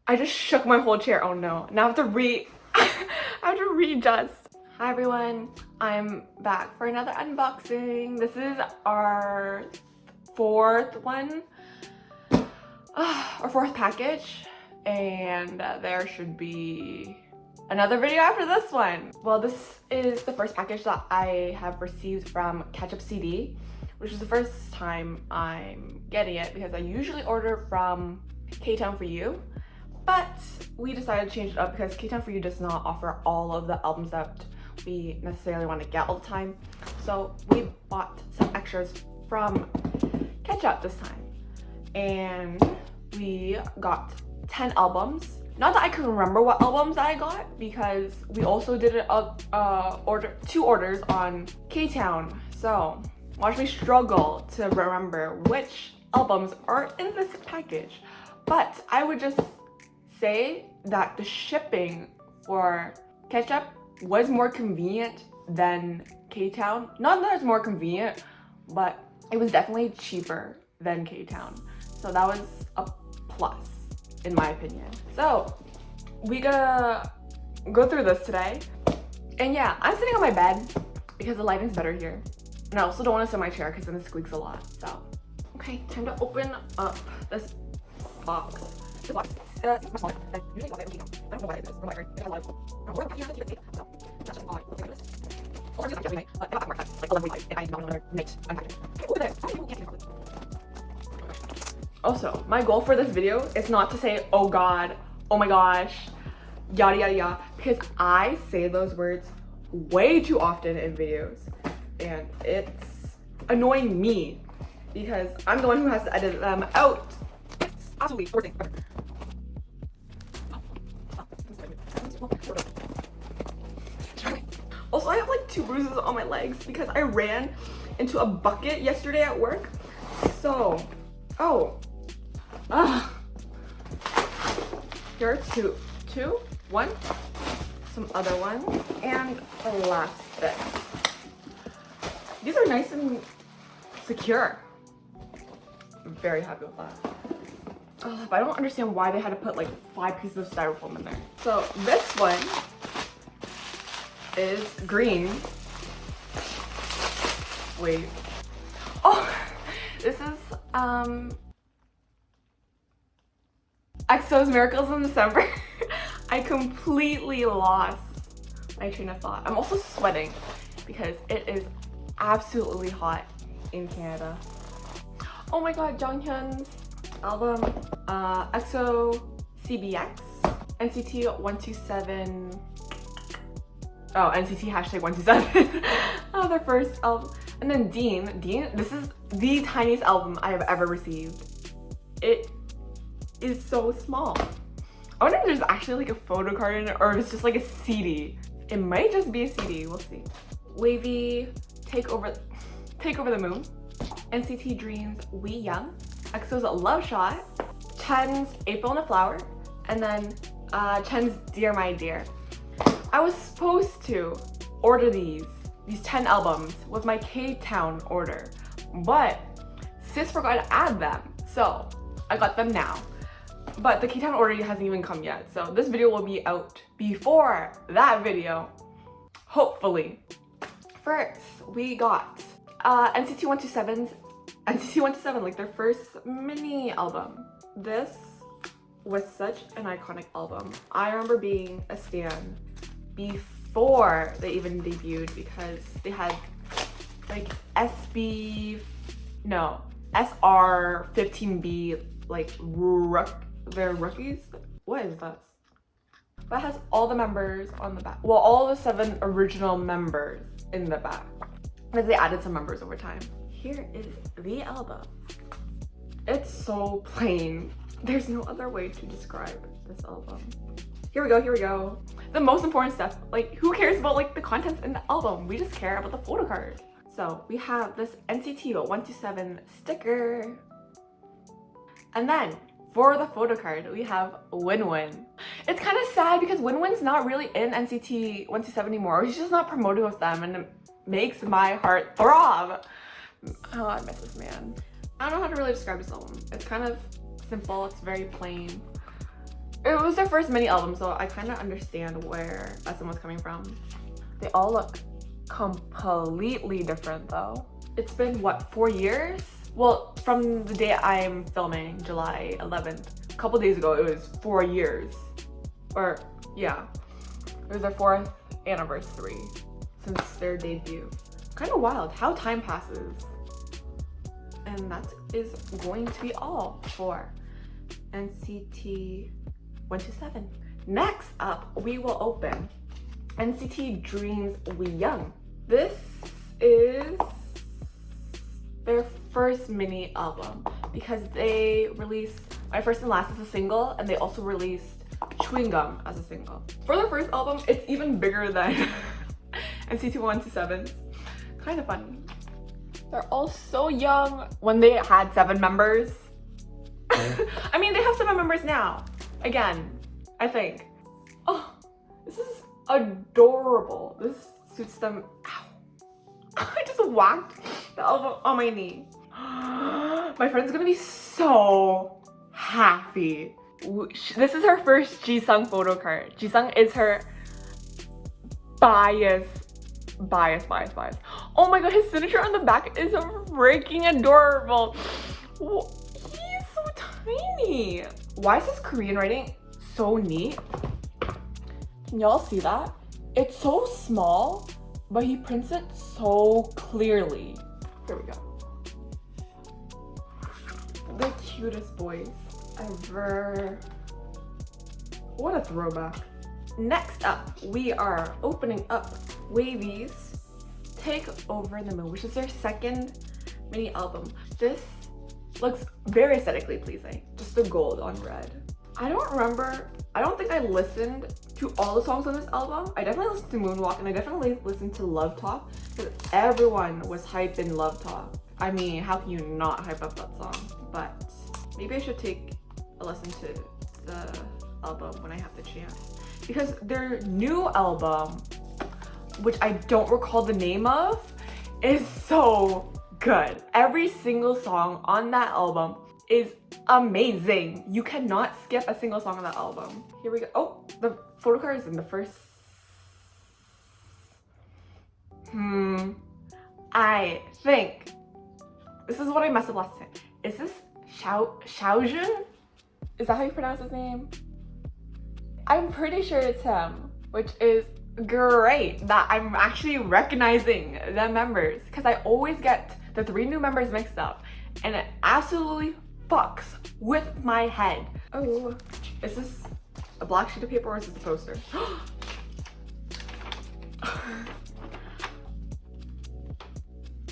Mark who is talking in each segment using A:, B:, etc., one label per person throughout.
A: I just shook my whole chair. Oh no. Now I have to I have to readjust. Hi everyone. I'm back for another unboxing. This is our fourth one. Our fourth package. And there should be another video after this one. Well, this is the first package that I have received from Ketchup CD, which is the first time I'm getting it because I usually order from K-Town For You. But we decided to change it up because K-Town For You does not offer all of the albums that we necessarily want to get all the time. So we bought some extras from Ketchup this time. And we got 10 albums. Not that I can remember what albums I got because we also did two orders on K-Town. So watch me struggle to remember which albums are in this package. But I would just say that the shipping for Ketchup was more convenient than K-Town. Not that it's more convenient, but it was definitely cheaper than K-Town. So that was a plus in my opinion. So we gotta go through this today. And yeah, I'm sitting on my bed because the lighting is better here. And I also don't want to sit in my chair because then it squeaks a lot. So, okay, time to open up this box. This box is much smaller than usually I don't know why it is. It has a lot of also, my goal for this video is not to say, oh god, oh my gosh, yada yada yada, because I say those words way too often in videos and it's annoying me because I'm the one who has to edit them out. It's absolutely working. Also, I have like 2 bruises on my legs because I ran into a bucket yesterday at work. So, here are one, some other ones, and the last bit. These are nice and secure. I'm very happy with that. But I don't understand why they had to put like 5 pieces of styrofoam in there. So this one is green. Wait. Oh, this is EXO's Miracles in December. I completely lost my train of thought. I'm also sweating because it is absolutely hot in Canada. Oh my god, Jonghyun's album, EXO CBX, NCT 127. Oh, NCT #127. Oh, their first album. And then Dean, this is the tiniest album I have ever received. It is so small. I wonder if there's actually like a photo card in it or if it's just like a CD. It might just be a CD, we'll see. WayV, Take Over the Moon, NCT Dream's We Young, EXO's Love Shot, Chen's April and a Flower, and then Chen's Dear My Dear. I was supposed to order these 10 albums with my K-Town order, but sis forgot to add them, so I got them now. But the K-Town order hasn't even come yet, so this video will be out before that video, hopefully. First, we got NCT 127's like their first mini album. This was such an iconic album. I remember being a stan before they even debuted because they had like SR15B, like they're rookies. What is this? That has all the members on the back. Well, all the 7 original members in the back because they added some members over time. Here is the album. It's so plain. There's no other way to describe this album. Here we go. The most important stuff, like who cares about like the contents in the album? We just care about the photo card. So we have this NCT 127 sticker. And then for the photo card, we have Winwin. It's kind of sad because Winwin's not really in NCT 127 anymore. He's just not promoted with them and it makes my heart throb. Oh, I miss this man. I don't know how to really describe this album. It's kind of simple, it's very plain. It was their first mini album, so I kind of understand where SM was coming from. They all look completely different though. It's been, what, 4 years? Well, from the day I'm filming, July 11th, a couple days ago, it was 4 years. Or, yeah, it was their 4th anniversary since their debut. Kind of wild how time passes. And that is going to be all for NCT 127. Next up, we will open NCT Dream's We Young. This is their first mini album because they released My First and Last as a single, and they also released Chewing Gum as a single. For their first album, it's even bigger than NCT 127's. Kind of funny. They're all so young. When they had 7 members. I mean, they have 7 members now. Again, I think. Oh, this is adorable. This suits them. Ow. I just whacked the album on my knee. My friend's gonna be so happy. This is her first Jisung photo card. Jisung is her bias. Oh my god, his signature on the back is freaking adorable. He's so tiny. Why is his Korean writing so neat? Can y'all see that? It's so small, but he prints it so clearly. Here we go. The cutest boys ever. What a throwback. Next up, we are opening up Wavy's Take Over the Moon, which is their second mini album. This looks very aesthetically pleasing. Just the gold on red. I don't think I listened to all the songs on this album. I definitely listened to Moonwalk, and I definitely listened to Love Talk, because everyone was hyping Love Talk. I mean, how can you not hype up that song? But maybe I should take a listen to the album when I have the chance. Because their new album, which I don't recall the name of, is so good. Every single song on that album is amazing. You cannot skip a single song on that album. Here we go. Oh, the photo card is in the first. I think this is what I messed up last time. Is this Xiaojun? Is that how you pronounce his name? I'm pretty sure it's him, which is great that I'm actually recognizing the members, because I always get the 3 new members mixed up and it absolutely fucks with my head. Oh, is this a black sheet of paper or is this a poster?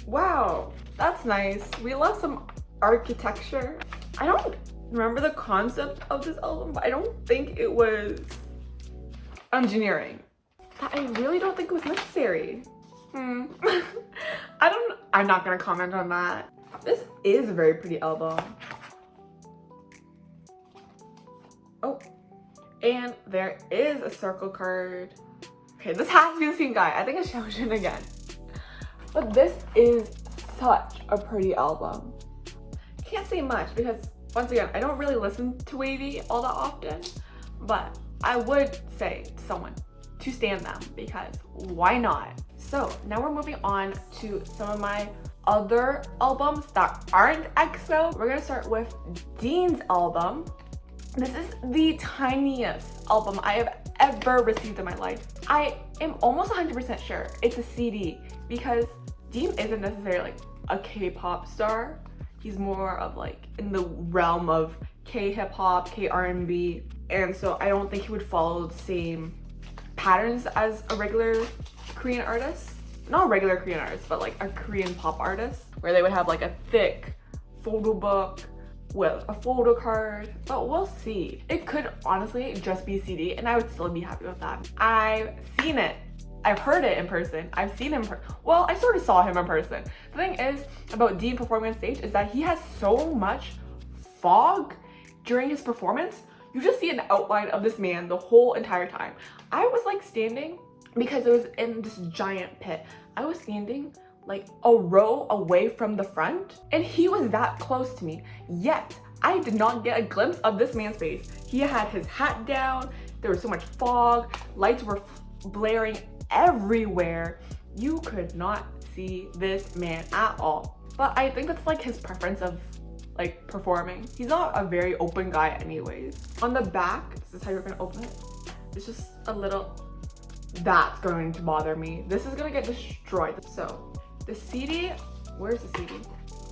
A: Wow, that's nice. We love some architecture. I don't remember the concept of this album, but I don't think it was engineering. I really don't think it was necessary. I'm not gonna comment on that. This is a very pretty album. Oh, and there is a circle card. Okay, this has to be the same guy. I think it's Xiaojun again. But this is such a pretty album. Can't say much because, once again, I don't really listen to Wavy all that often, but I would say to someone to stan them, because why not? So now we're moving on to some of my other albums that aren't EXO. We're gonna start with Dean's album. This is the tiniest album I have ever received in my life. I am almost 100% sure it's a CD, because Dean isn't necessarily like a K-pop star. He's more of like in the realm of K-hip-hop, K-R&B, and so I don't think he would follow the same patterns as a regular Korean artist. Not a regular Korean artist, but like a Korean pop artist, where they would have like a thick photo book with a photo card, but we'll see. It could honestly just be a CD and I would still be happy with that. I've seen it. I've heard it in person. I've seen him, well, I sort of saw him in person. The thing is about Dean performing on stage is that he has so much fog during his performance. You just see an outline of this man the whole entire time. I was like standing, because it was in this giant pit. I was standing like a row away from the front, and he was that close to me, yet I did not get a glimpse of this man's face. He had his hat down, there was so much fog, lights were blaring everywhere. You could not see this man at all. But I think that's like his preference of like performing. He's not a very open guy anyways. On the back, this is how you're gonna open it. It's just a little, that's going to bother me. This is gonna get destroyed. So the CD, where's the CD?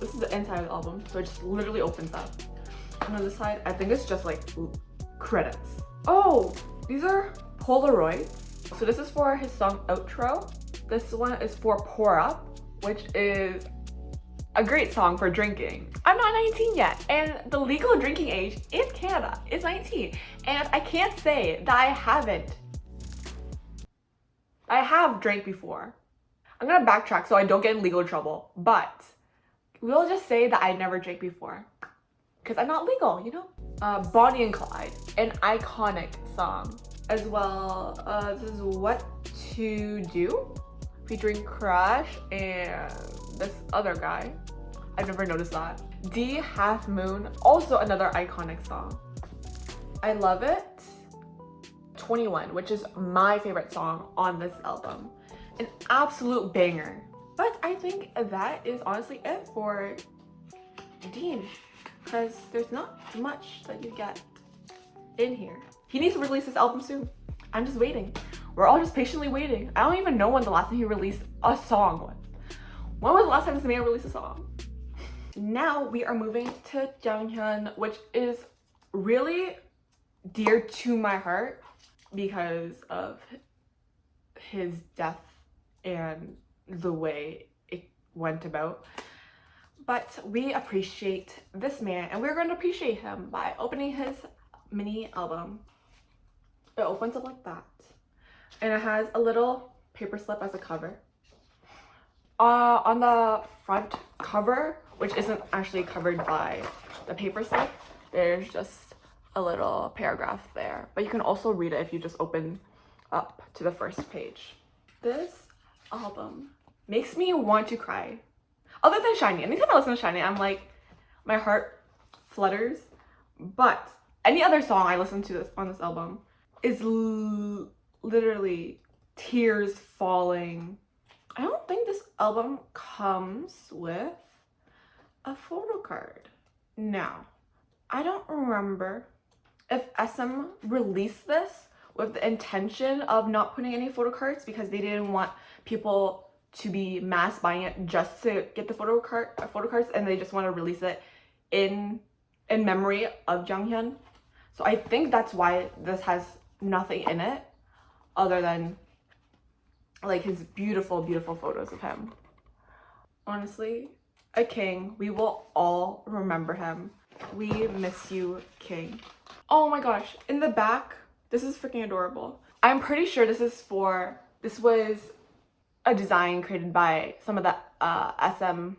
A: This is the inside of the album, so it just literally opens up. And on this side, I think it's just like credits. Oh, these are Polaroids. So this is for his song Outro. This one is for Pour Up, which is a great song for drinking. I'm not 19 yet, and the legal drinking age in Canada is 19. And I can't say that I haven't. I have drank before. I'm gonna backtrack so I don't get in legal trouble, but we'll just say that I never drank before, because I'm not legal, you know? Bonnie and Clyde, an iconic song. As well, this is What to Do, featuring Crush and this other guy. I've never noticed that. D Half Moon, also another iconic song. I Love It. 21, which is my favorite song on this album. An absolute banger. But I think that is honestly it for Dean, because there's not much that you get in here. He needs to release this album soon. I'm just waiting. We're all just patiently waiting. I don't even know when the last time he released a song was. When was the last time this man released a song? Now we are moving to Jonghyun, which is really dear to my heart because of his death and the way it went about. But we appreciate this man, and we're going to appreciate him by opening his mini album. It opens up like that, and it has a little paper slip as a cover. On the front cover, which isn't actually covered by the paper slip, there's just a little paragraph there, but you can also read it if you just open up to the first page. This album makes me want to cry. Other than Shiny, anytime I listen to Shiny, I'm like, my heart flutters. But any other song I listen to on this album is literally tears falling. I don't think this album comes with a photo card. Now, I don't remember if SM released this with the intention of not putting any photo cards because they didn't want people to be mass buying it just to get the photo cards, and they just want to release it in memory of Jonghyun. So I think that's why this has nothing in it other than like his beautiful, beautiful photos of him. Honestly, a king. We will all remember him. We miss you, King. Oh my gosh, in the back, this is freaking adorable. I'm pretty sure this was a design created by some of the SM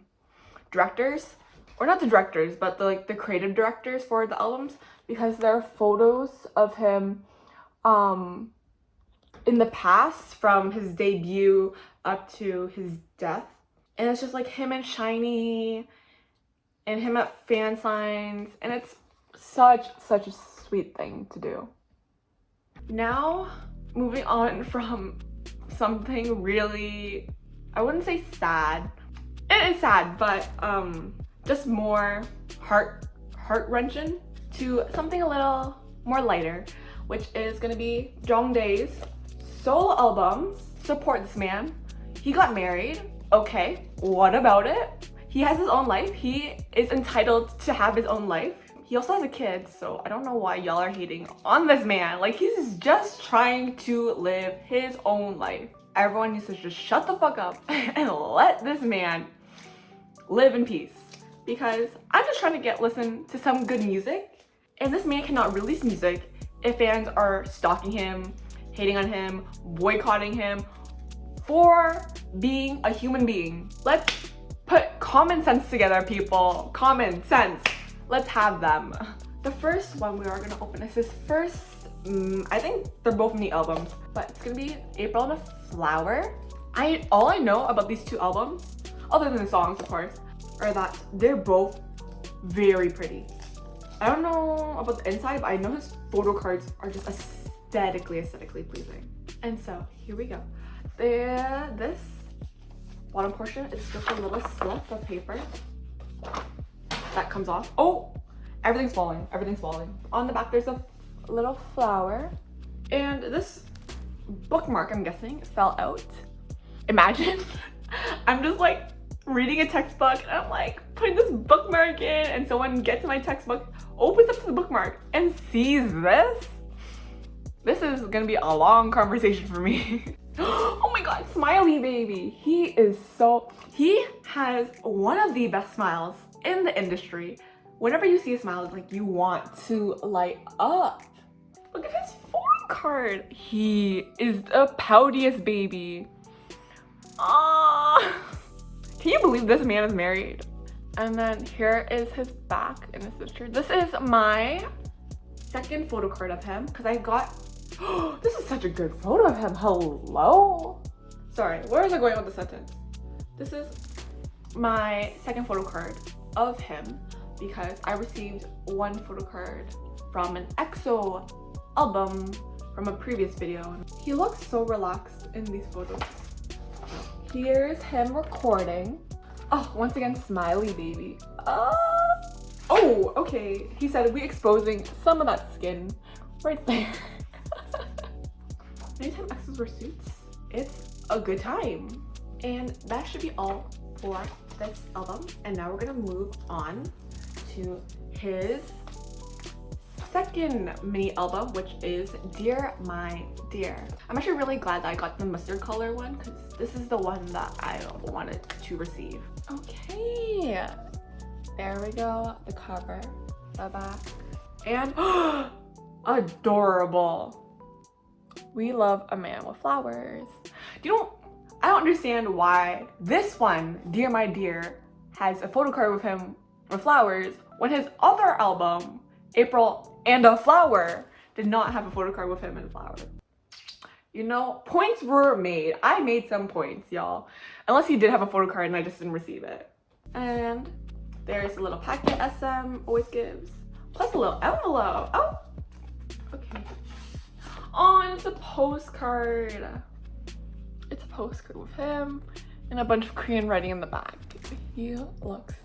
A: directors, or not the directors, but the creative directors for the albums, because there are photos of him in the past from his debut up to his death, and it's just like him and Shiny and him at fan signs, and it's such a sweet thing to do. Now, moving on from something really, I wouldn't say sad. It is sad, but just more heart-wrenching, to something a little more lighter, which is gonna be Jongdae's solo albums. Support this man. He got married. Okay, what about it? He has his own life. He is entitled to have his own life. He also has a kid, so I don't know why y'all are hating on this man. Like, he's just trying to live his own life. Everyone needs to just shut the fuck up and let this man live in peace. Because I'm just trying to listen to some good music, and this man cannot release music if fans are stalking him, hating on him, boycotting him for being a human being. Let's put common sense together, people. Common sense. Let's have them. The first one we are gonna open is his first, I think they're both mini albums, but it's gonna be April and a Flower. All I know about these two albums other than the songs of course, are that they're both very pretty. I don't know about the inside, but I know his photo cards are just aesthetically pleasing. And so here we go. This bottom portion is just a little slip of paper that comes off. Oh, everything's falling. On the back there's a little flower, and this bookmark, I'm guessing, fell out. Imagine I'm just like reading a textbook and I'm like putting this bookmark in, and someone gets my textbook, opens up to the bookmark and sees this. This is gonna be a long conversation for me. Oh my god, Smiley baby. He has one of the best smiles in the industry. Whenever you see a smile, it's like you want to light up. Look at his phone card. He is the poutiest baby. Can you believe this man is married? And then here is his back and his sister. This is my second photo card of him because I got, this is such a good photo of him. Hello? Sorry, where is I going with the sentence? This is my second photo card of him because I received one photo card from an EXO album from a previous video. He looks so relaxed in these photos. Here's him recording. Oh, once again, Smiley baby. Oh, okay. He said we exposing some of that skin right there. Anytime exes wear suits, it's a good time. And that should be all for this album. And now we're gonna move on to his second mini album, which is Dear My Dear. I'm actually really glad that I got the mustard color one because this is the one that I wanted to receive. Okay, there we go, the cover, the back, and adorable. We love a man with flowers. I don't understand why this one, Dear My Dear, has a photo card with him with flowers when his other album, April and a Flower, did not have a photo card with him and flowers. You know, points were made. I made some points, y'all. Unless he did have a photo card and I just didn't receive it. And there's a little packet SM always gives, plus a little envelope. Oh, okay. Oh, and it's a postcard. It's a postcard with him and a bunch of Korean writing in the back. He looks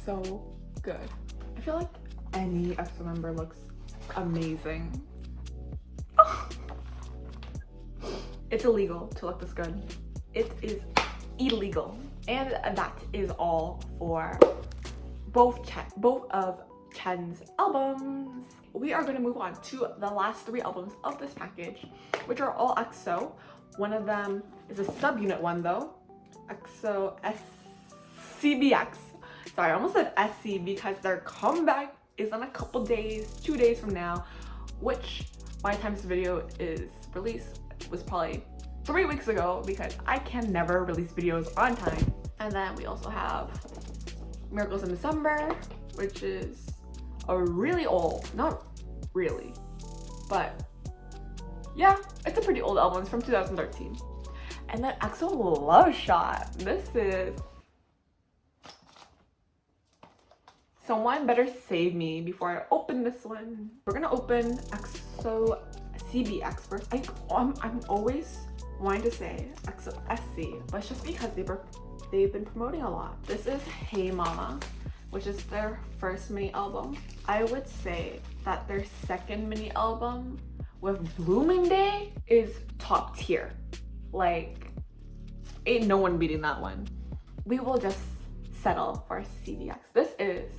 A: so good. I feel like any EXO member looks amazing. Oh. It's illegal to look this good. It is illegal. And that is all for both of Chen's albums. We are going to move on to the last 3 albums of this package, which are all EXO. One of them is a subunit one though, EXO SCBX. Sorry, I almost said SC because their comeback is in a couple days, 2 days from now, which by the time this video is released was probably 3 weeks ago because I can never release videos on time. And then we also have Miracles in December, which is a really old, not really, but yeah, it's a pretty old album. It's from 2013. And then EXO Love Shot. This is, someone better save me before I open this one. We're gonna open EXO CBX first. I'm always wanting to say EXO SC, but it's just because they've been promoting a lot. This is Hey Mama, which is their first mini album. I would say that their second mini album with Blooming Day is top tier. Like, ain't no one beating that one. We will just settle for CBX. This is,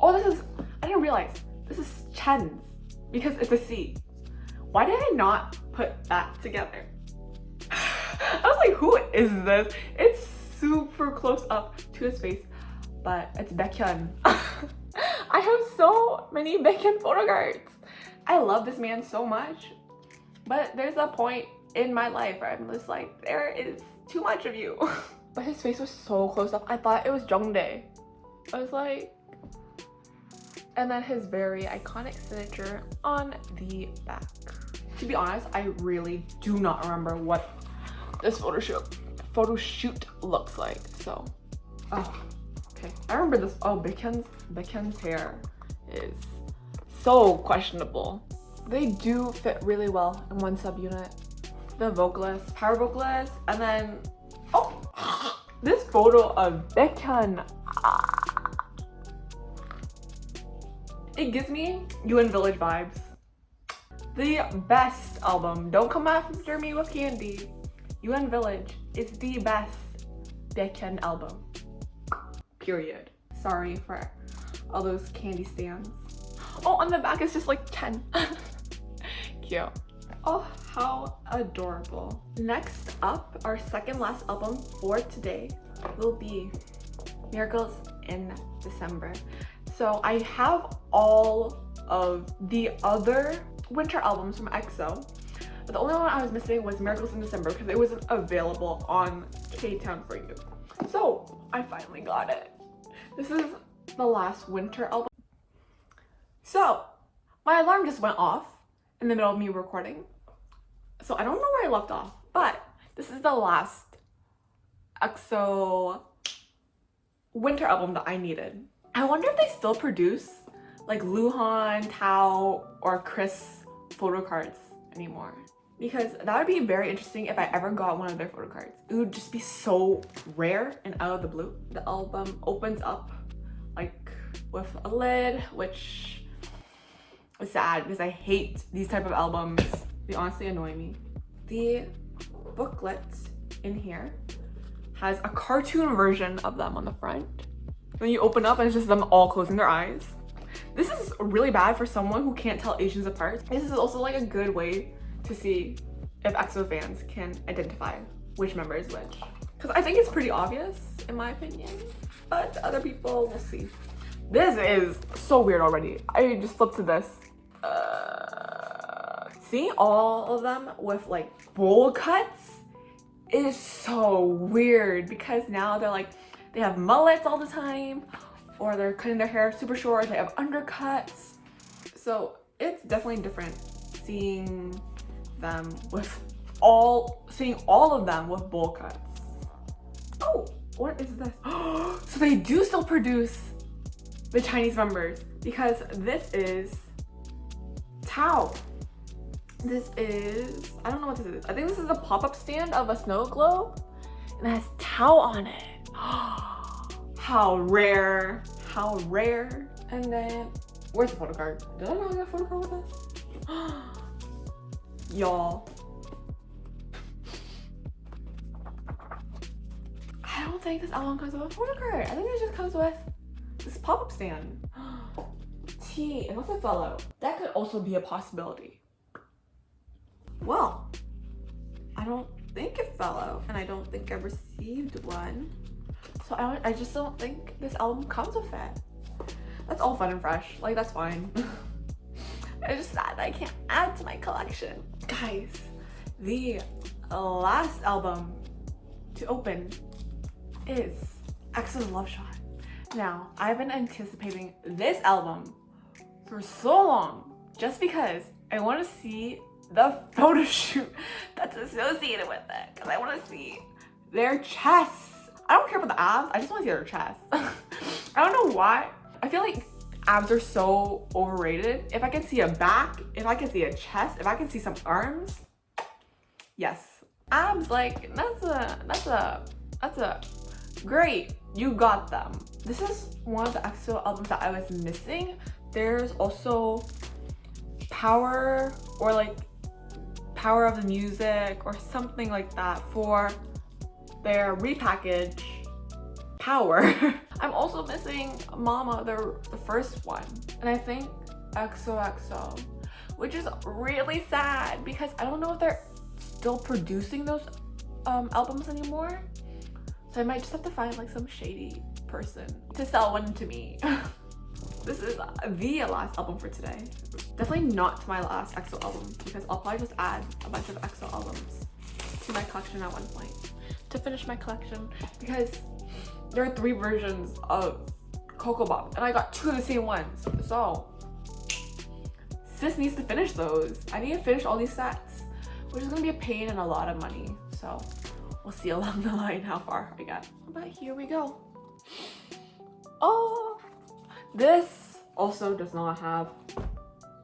A: I didn't realize, this is Chen's because it's a C. Why did I not put that together? I was like, who is this? It's super close up to his face, but it's Baekhyun. I have so many Baekhyun photo cards. I love this man so much, but there's a point in my life where I'm just like, there is too much of you. But his face was so close up, I thought it was Jongdae. I was like, and then his very iconic signature on the back. To be honest, I really do not remember what this photo shoot photo shoot looks like. So, oh, okay. I remember this. Oh, Baekhyun's hair is so questionable. They do fit really well in one subunit. The vocalist, power vocalist, and then, oh, this photo of Baekhyun. It gives me UN Village vibes. The best album. Don't come after me with candy. UN Village is the best Baekhyun album. Period. Sorry for all those candy stands. Oh, on the back it's just like 10. Cute. Oh, how adorable. Next up, our second last album for today will be Miracles in December. So I have all of the other winter albums from EXO, but the only one I was missing was Miracles in December because it wasn't available on K-Town for you. So I finally got it. This is the last winter album. So my alarm just went off in the middle of me recording. So I don't know where I left off, but this is the last EXO winter album that I needed. I wonder if they still produce like Luhan, Tao, or Chris photo cards anymore. Because that would be very interesting if I ever got one of their photo cards. It would just be so rare and out of the blue. The album opens up like with a lid, which is sad because I hate these type of albums. They honestly annoy me. The booklet in here has a cartoon version of them on the front. Then you open up and it's just them all closing their eyes. This is really bad for someone who can't tell Asians apart. This is also like a good way to see if EXO fans can identify which member is which. Because I think it's pretty obvious in my opinion, but other people will see. This is so weird already. I just flipped to this. Seeing all of them with like bowl cuts is so weird because now they're like, they have mullets all the time, or they're cutting their hair super short, they have undercuts. So it's definitely different seeing all of them with bowl cuts. Oh, what is this? So they do still produce the Chinese members because this is Tao. This is, I don't know what this is. I think this is a pop-up stand of a snow globe and it has Tao on it. How rare, how rare. And then, where's the photo card? Did I not have a photo card with this? Y'all. I don't think this album comes with a photo card. I think it just comes with this pop-up stand. T, unless it fell out. That could also be a possibility. Well, I don't think it fell out and I don't think I received one. So I just don't think this album comes with it. That's all fun and fresh. Like, that's fine. I'm just sad that I can't add to my collection. Guys, the last album to open is EXO's Love Shot. Now, I've been anticipating this album for so long just because I want to see the photo shoot that's associated with it. Because I want to see their chests. I don't care about the abs, I just want to see their chest. I don't know why. I feel like abs are so overrated. If I can see a back, if I can see a chest, if I can see some arms, yes. Abs, like, that's a great, you got them. This is one of the EXO albums that I was missing. There's also Power, or like Power of the Music or something like that for their repackage Power. I'm also missing Mama, the first one. And I think XOXO, which is really sad because I don't know if they're still producing those albums anymore. So I might just have to find like some shady person to sell one to me. This is the last album for today. Definitely not my last EXO album because I'll probably just add a bunch of EXO albums to my collection at one point to finish my collection because there are 3 versions of Coco Bop and I got 2 of the same ones. So sis needs to finish those. I need to finish all these sets, which is gonna be a pain and a lot of money. So we'll see along the line how far I got. But here we go. Oh, this also does not have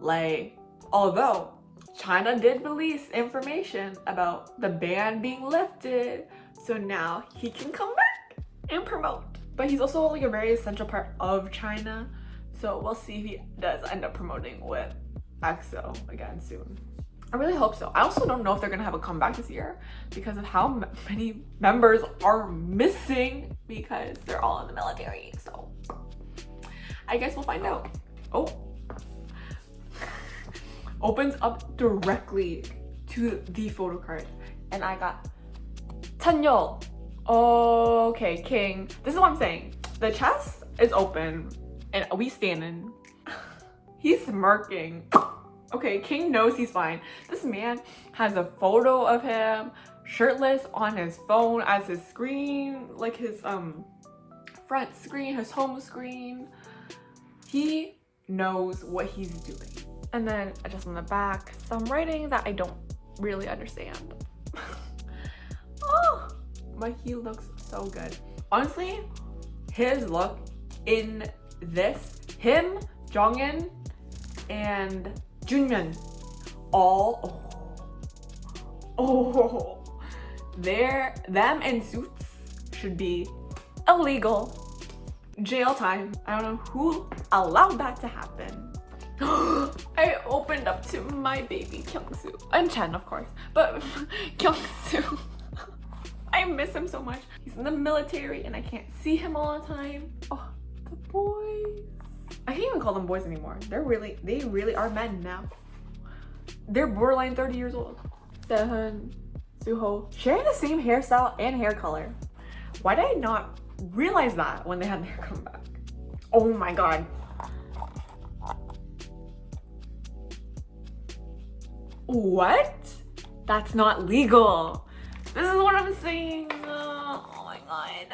A: lay. Although China did release information about the ban being lifted, so now he can come back and promote. But he's also like a very essential part of China, so we'll see if he does end up promoting with EXO again soon. I really hope so. I also don't know if they're gonna have a comeback this year because of how many members are missing because they're all in the military. So I guess we'll find out. Oh, opens up directly to the photo card, and I got Chanyeol. Okay, King. This is what I'm saying. The chest is open, and we standing. He's smirking. Okay, King knows he's fine. This man has a photo of him shirtless on his phone as his screen, like his front screen, his home screen. He knows what he's doing. And then just on the back, some writing that I don't really understand. Oh, but he looks so good. Honestly, his look in this, him, Jongin, and Junmyeon, all, them in suits should be illegal. Jail time. I don't know who allowed that to happen. I opened up to my baby Kyungsu and Chen, of course, but Kyungsu, I miss him so much. He's in the military and I can't see him all the time. Oh, the boys. I can't even call them boys anymore. They really are men now. They're borderline 30 years old. Sehun, Suho, sharing the same hairstyle and hair color. Why did I not realize that when they had their comeback? Oh my god. What? That's not legal. This is what I'm saying. Oh my god.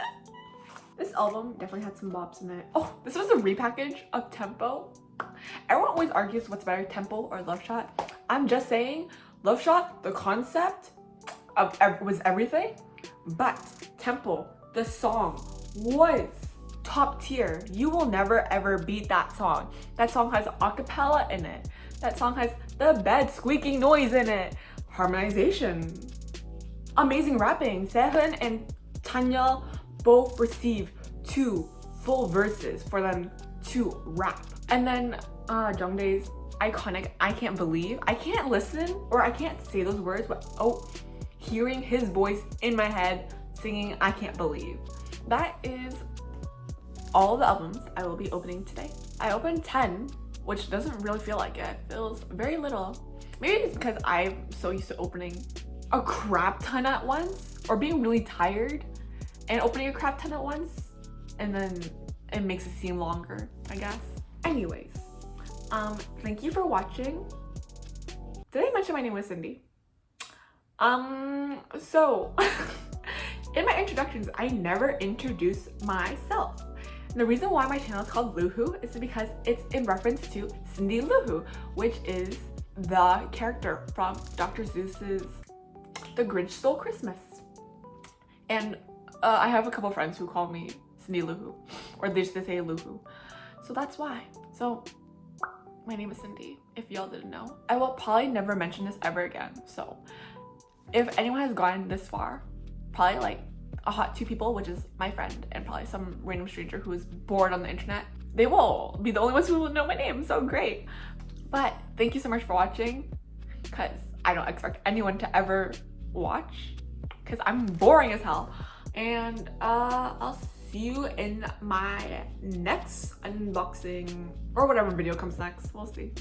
A: This album definitely had some bops in it. Oh, this was a repackage of Tempo. Everyone always argues what's better, Tempo or Love Shot. I'm just saying, Love Shot, the concept of was everything, but Tempo, the song, was top tier. You will never ever beat that song. That song has acapella in it. That song has the bed squeaking noise in it. Harmonization. Amazing rapping. Sehun and Chanyeol both received 2 full verses for them to rap. And then Jongdae's iconic I Can't Believe. I can't listen or I can't say those words, but hearing his voice in my head singing I Can't Believe. That is all the albums I will be opening today. I opened 10, which doesn't really feel like it. It feels very little. Maybe it's because I'm so used to opening a crap ton at once or being really tired and opening a crap ton at once, and then it makes it seem longer, I guess. Anyways, thank you for watching. Did I mention my name was Cindy? So in my introductions, I never introduce myself. And the reason why my channel is called LouWho is because it's in reference to Cindy LouWho, which is the character from Dr. Seuss's The Grinch Stole Christmas. And I have a couple friends who call me Cindy LouWho, or they just say LouWho. So that's why. So my name is Cindy, if y'all didn't know. I will probably never mention this ever again. So if anyone has gotten this far, probably like a hot 2 people, which is my friend and probably some random stranger who is bored on the internet, they will be the only ones who will know my name. So great. But thank you so much for watching, because I don't expect anyone to ever watch because I'm boring as hell. And I'll see you in my next unboxing or whatever video comes next. We'll see.